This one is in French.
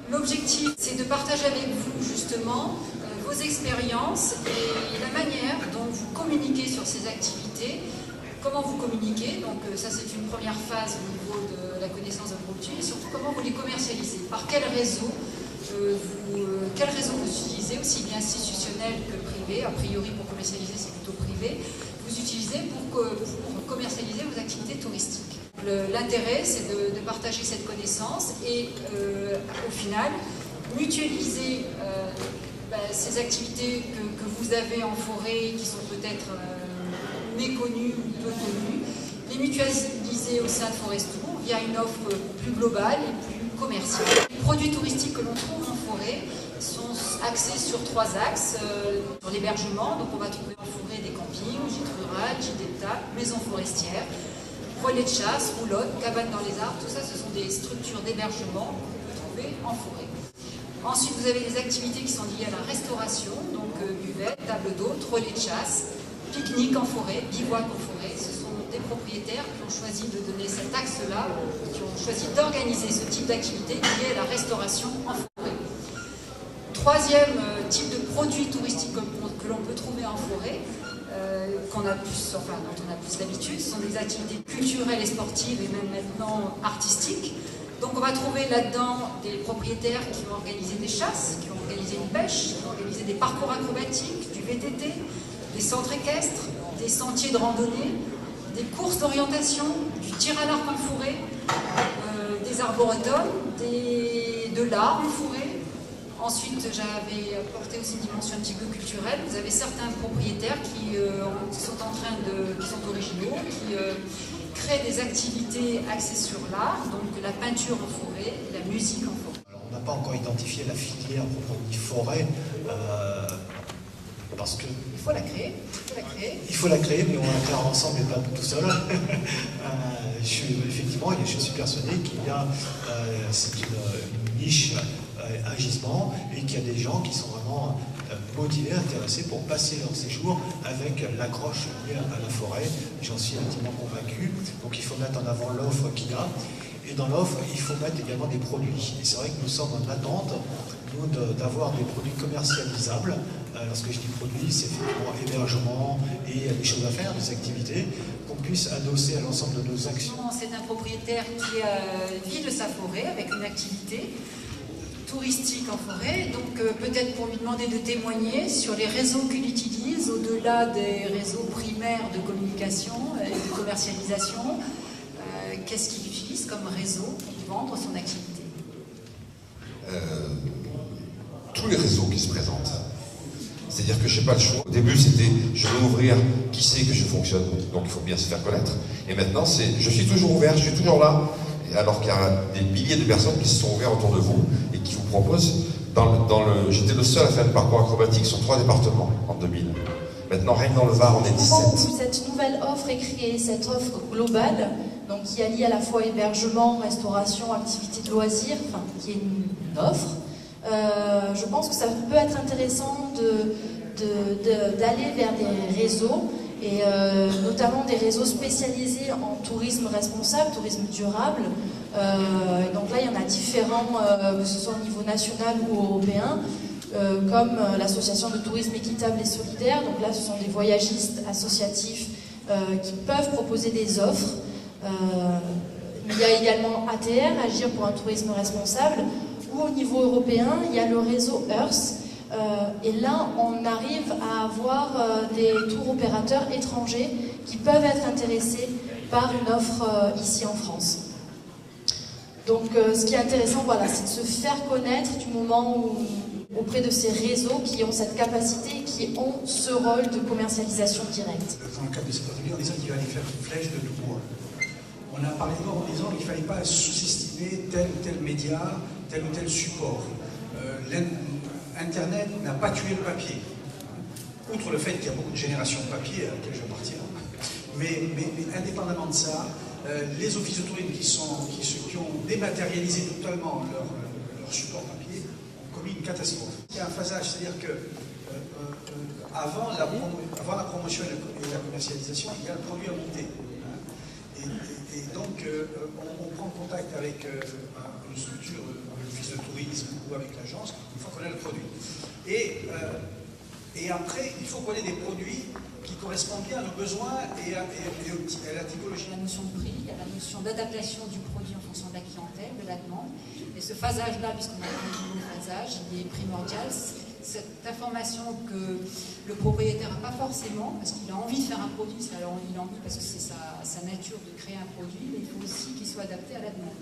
L'objectif, c'est de partager avec vous justement vos expériences et la manière dont vous communiquez sur ces activités, comment vous communiquez, donc ça c'est une première phase au niveau de la connaissance d'un produit, et surtout comment vous les commercialisez, par quel réseau vous utilisez, aussi bien institutionnel que privé, a priori pour commercialiser c'est plutôt privé, vous utilisez pour commercialiser vos activités touristiques. L'intérêt, c'est de partager cette connaissance et au final, mutualiser ces activités que vous avez en forêt, qui sont peut-être méconnues ou peu connues, les mutualiser au sein de Forestour via une offre plus globale et plus commerciale. Les produits touristiques que l'on trouve en forêt sont axés sur 3 axes. Sur l'hébergement, donc on va trouver en forêt des campings, gîtes rurales, gîtes d'étape, maisons forestières, relais de chasse, roulottes, cabanes dans les arbres, tout ça ce sont des structures d'hébergement qu'on peut trouver en forêt. Ensuite vous avez des activités qui sont liées à la restauration, donc buvette, table d'hôte, relais de chasse, pique-nique en forêt, bivouac en forêt. Ce sont des propriétaires qui ont choisi de donner cet axe-là, qui ont choisi d'organiser ce type d'activité liée à la restauration en forêt. Troisième type de produit touristique que l'on peut trouver en forêt, dont on a plus l'habitude, ce sont des activités culturelles et sportives et même maintenant artistiques. Donc on va trouver là-dedans des propriétaires qui ont organisé des chasses, qui ont organisé une pêche, qui ont organisé des parcours acrobatiques, du VTT, des centres équestres, des sentiers de randonnée, des courses d'orientation, du tir à l'arc en forêt, des arboretums, de l'art en forêt. Ensuite, j'avais apporté aussi une dimension un petit peu culturelle. Vous avez certains propriétaires qui sont originaux, qui créent des activités axées sur l'art, donc la peinture en forêt, la musique en forêt. Alors, on n'a pas encore identifié la filière proprement dit forêt, parce que... Il faut la créer. Il faut la créer, mais on la créera ensemble et pas tout seul. Effectivement, je suis persuadé qu'il y a c'est une niche, un gisement, et qu'il y a des gens qui sont vraiment motivés, intéressés pour passer leur séjour avec l'accroche liée à la forêt. J'en suis intimement convaincu. Donc il faut mettre en avant l'offre qu'il y a. Et dans l'offre, il faut mettre également des produits. Et c'est vrai que nous sommes en attente, nous, d'avoir des produits commercialisables. Lorsque je dis produits, c'est effectivement hébergement et des choses à faire, des activités, qu'on puisse adosser à l'ensemble de nos actions. C'est un propriétaire qui vit de sa forêt avec une activité touristique en forêt, donc peut-être pour lui demander de témoigner sur les réseaux qu'il utilise, au-delà des réseaux primaires de communication et de commercialisation, qu'est-ce qu'il utilise comme réseau pour vendre son activité? Tous les réseaux qui se présentent. C'est-à-dire que je n'ai pas le choix. Au début, c'était je veux ouvrir, qui sait que je fonctionne, donc il faut bien se faire connaître. Et maintenant, c'est je suis toujours ouvert, je suis toujours là. Et alors qu'il y a des milliers de personnes qui se sont ouvertes autour de vous et qui vous proposent. J'étais le seul à faire le parcours acrobatique sur 3 départements en 2000. Maintenant, rien que dans le Var, on est 17. Cette nouvelle offre est créée, cette offre globale, donc qui allie à la fois hébergement, restauration, activité de loisirs, enfin, qui est une offre. Je pense que ça peut être intéressant d'aller vers des réseaux, et notamment des réseaux spécialisés en tourisme responsable, tourisme durable. Donc là, il y en a différents, que ce soit au niveau national ou européen, comme l'association de tourisme équitable et solidaire. Donc là, ce sont des voyagistes associatifs qui peuvent proposer des offres. Il y a également ATR, Agir pour un tourisme responsable, ou au niveau européen, il y a le réseau Earth. Et là, on arrive à avoir des tours opérateurs étrangers qui peuvent être intéressés par une offre ici en France. Donc ce qui est intéressant, voilà, c'est de se faire connaître du moment où, auprès de ces réseaux qui ont cette capacité et qui ont ce rôle de commercialisation directe. Dans le cadre de cet atelier, on disait qu'il fallait faire une flèche de tout bois. On a parlé d'abord en disant qu'il ne fallait pas sous-estimer tel ou tel média, tel ou tel support. Internet n'a pas tué le papier. Outre le fait qu'il y a beaucoup de générations de papier à laquelle j'appartiens. Mais indépendamment de ça, les offices de tourisme qui ont dématérialisé totalement leur support papier ont commis une catastrophe. Il y a un phasage, c'est-à-dire que avant la promotion et la commercialisation, il y a le produit à monter. Et donc, on prend contact avec une structure, l'office de tourisme ou avec l'agence, il faut qu'on ait le produit. Et après, il faut qu'on ait des produits qui correspondent bien à nos besoins et à la typologie. La notion de prix, il y a la notion d'adaptation du produit en fonction de la clientèle, de la demande. Et ce phasage-là, puisqu'on a parlé du phasage, il est primordial. Cette information que le propriétaire n'a pas forcément, parce qu'il a envie de faire un produit, alors il a envie parce que c'est sa nature de créer un produit, mais il faut aussi qu'il soit adapté à la demande.